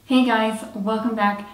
Hey guys, welcome back.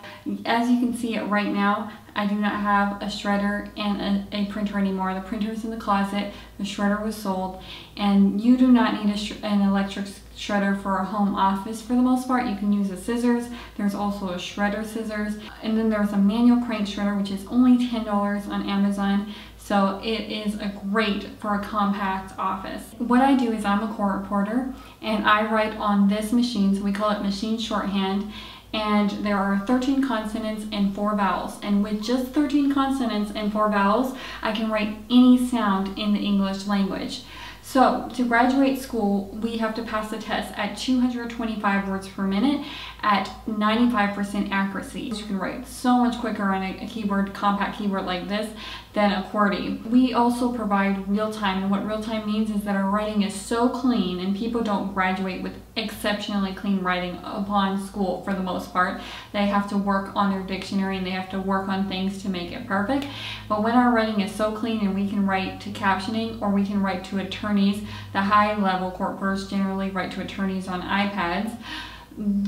As you can see right now, I do not have a shredder and a printer anymore. The printer's in the closet, the shredder was sold, and you do not need an electric shredder for a home office for the most part. You can use a scissors. There's also a shredder scissors, and then there's a manual crank shredder, which is only $10 on Amazon. So it is great for a compact office. What I do is I'm a court reporter and I write on this machine, so we call it machine shorthand, and there are 13 consonants and 4 vowels. And with just 13 consonants and 4 vowels, I can write any sound in the English language. So to graduate school, we have to pass the test at 225 words per minute at 95% accuracy. You can write so much quicker on a keyboard, compact keyboard like this, than a QWERTY. We also provide Realtime, and what Realtime means is that our writing is so clean, and people don't graduate with exceptionally clean writing upon school for the most part. They have to work on their dictionary and they have to work on things to make it perfect. But when our writing is so clean and we can write to captioning or we can write to attorneys, the high level court reporters generally write to attorneys on iPads,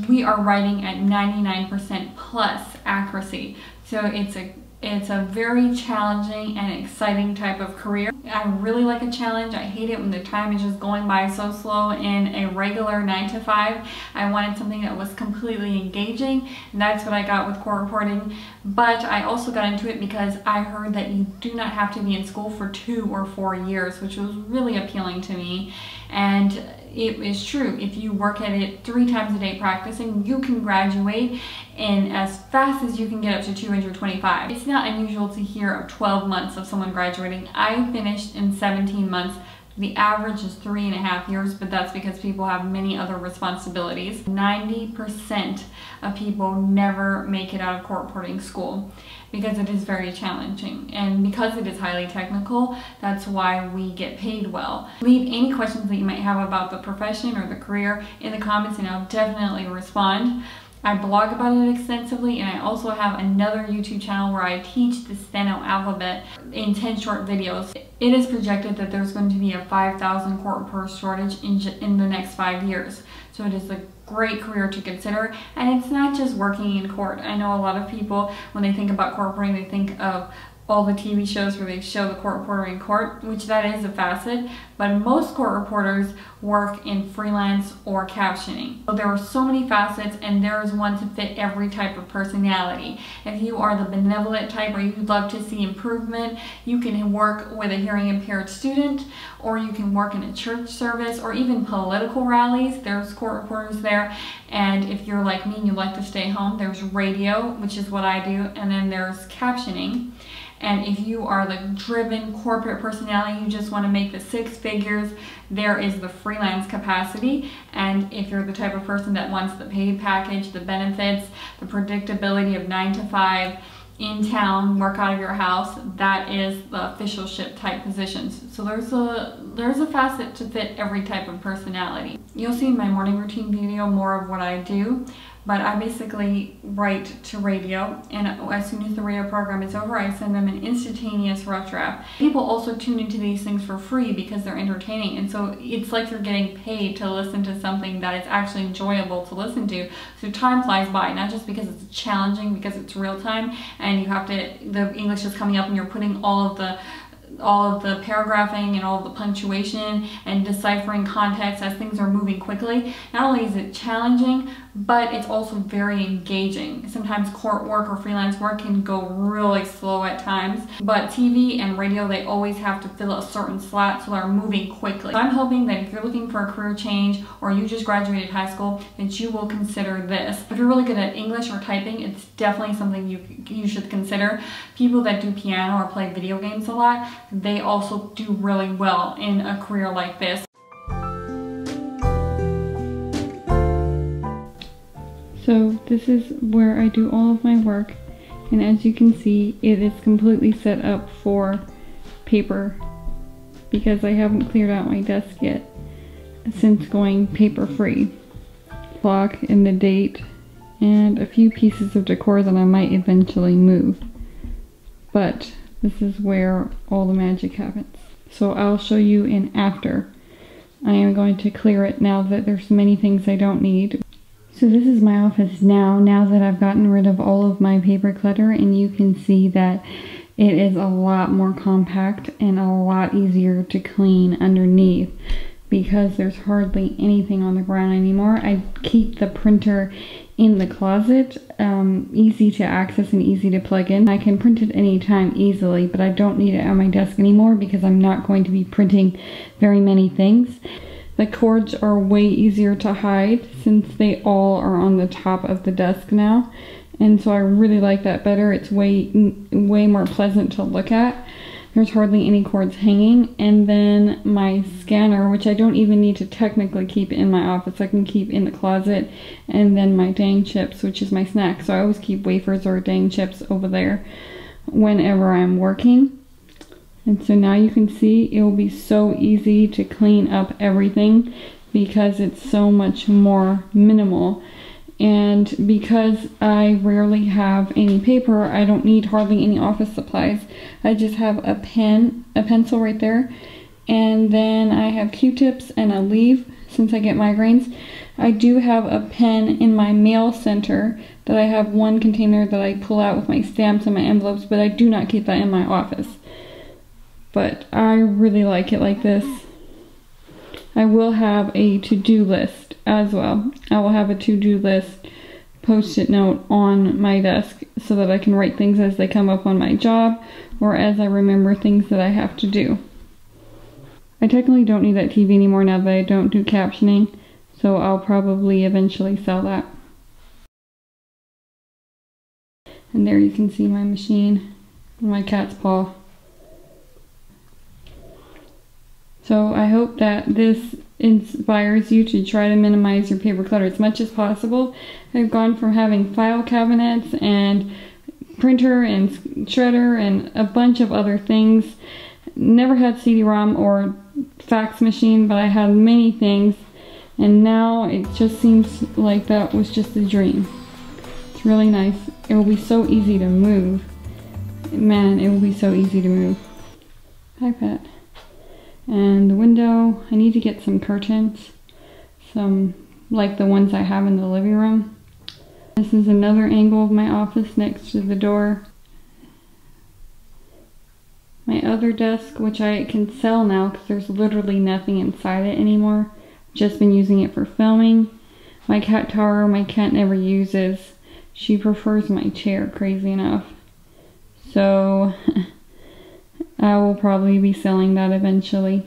we are writing at 99% plus accuracy. So it's a very challenging and exciting type of career. I really like a challenge. I hate it when the time is just going by so slow in a regular 9 to 5. I wanted something that was completely engaging, and that's what I got with court reporting. But I also got into it because I heard that you do not have to be in school for 2 or 4 years, which was really appealing to me. And it is true. If you work at it 3 times a day practicing, you can graduate in as fast as you can get up to 225. It's not unusual to hear of 12 months of someone graduating. I finished in 17 months. The average is 3.5 years, but that's because people have many other responsibilities. 90% of people never make it out of court reporting school because it is very challenging. And because it is highly technical, that's why we get paid well. Leave any questions that you might have about the profession or the career in the comments and I'll definitely respond. I blog about it extensively, and I also have another YouTube channel where I teach the steno alphabet in 10 short videos. It is projected that there's going to be a 5,000 court reporter shortage in the next 5 years. So it is a great career to consider, and it's not just working in court. I know a lot of people, when they think about court reporting, they think of all the TV shows where they show the court reporter in court, which that is a facet, but most court reporters work in freelance or captioning. So there are so many facets, and there is one to fit every type of personality. If you are the benevolent type or you love to see improvement, you can work with a hearing impaired student, or you can work in a church service or even political rallies. There's court reporters there. And if you're like me and you like to stay home, there's radio, which is what I do, and then there's captioning. And if you are the driven corporate personality, you just want to make the 6 figures, there is the freelance capacity. And if you're the type of person that wants the paid package, the benefits, the predictability of 9 to 5, in town, work out of your house, that is the officialship type positions. So there's a facet to fit every type of personality. You'll see in my morning routine video more of what I do, but I basically write to radio, and as soon as the radio program is over, I send them an instantaneous rough draft. People also tune into these things for free because they're entertaining, and so it's like you're getting paid to listen to something that is actually enjoyable to listen to. So time flies by, not just because it's challenging, because it's real time, and you have to, the English is coming up and you're putting all of the paragraphing and all of the punctuation and deciphering context as things are moving quickly. Not only is it challenging, but it's also very engaging. Sometimes court work or freelance work can go really slow at times, but TV and radio, they always have to fill a certain slot, so they're moving quickly. So I'm hoping that if you're looking for a career change or you just graduated high school, that you will consider this. If you're really good at English or typing, it's definitely something you should consider. People that do piano or play video games a lot, they also do really well in a career like this. So this is where I do all of my work, and as you can see, it is completely set up for paper because I haven't cleared out my desk yet since going paper free. Clock and the date and a few pieces of decor that I might eventually move, but this is where all the magic happens. So I'll show you in after. I am going to clear it now that there's many things I don't need. So this is my office now that I've gotten rid of all of my paper clutter, and you can see that it is a lot more compact and a lot easier to clean underneath because there's hardly anything on the ground anymore. I keep the printer in the closet, easy to access and easy to plug in. I can print it anytime easily, but I don't need it on my desk anymore because I'm not going to be printing very many things. The cords are way easier to hide since they all are on the top of the desk now. And so I really like that better. It's way more pleasant to look at. There's hardly any cords hanging. And then my scanner, which I don't even need to technically keep in my office. I can keep in the closet. And then my dang chips, which is my snack. So I always keep wafers or dang chips over there whenever I'm working. And so now you can see it will be so easy to clean up everything because it's so much more minimal. And because I rarely have any paper, I don't need hardly any office supplies. I just have a pencil right there, and then I have Q-tips and a leaf since I get migraines. I do have a pen in my mail center that I have one container that I pull out with my stamps and my envelopes, but I do not keep that in my office. But I really like it like this. I will have a to-do list as well. I will have a to-do list post-it note on my desk so that I can write things as they come up on my job or as I remember things that I have to do. I technically don't need that TV anymore now that I don't do captioning, so I'll probably eventually sell that. And there you can see my machine, my cat's paw. So I hope that this inspires you to try to minimize your paper clutter as much as possible. I've gone from having file cabinets and printer and shredder and a bunch of other things. Never had CD-ROM or fax machine, but I had many things. And now it just seems like that was just a dream. It's really nice. It will be so easy to move. Man, it will be so easy to move. Hi, Pet. And the window, I need to get some curtains, some like the ones I have in the living room. This is another angle of my office next to the door. My other desk, which I can sell now because there's literally nothing inside it anymore. Just been using it for filming. My cat tower, my cat never uses. She prefers my chair, crazy enough. So I will probably be selling that eventually.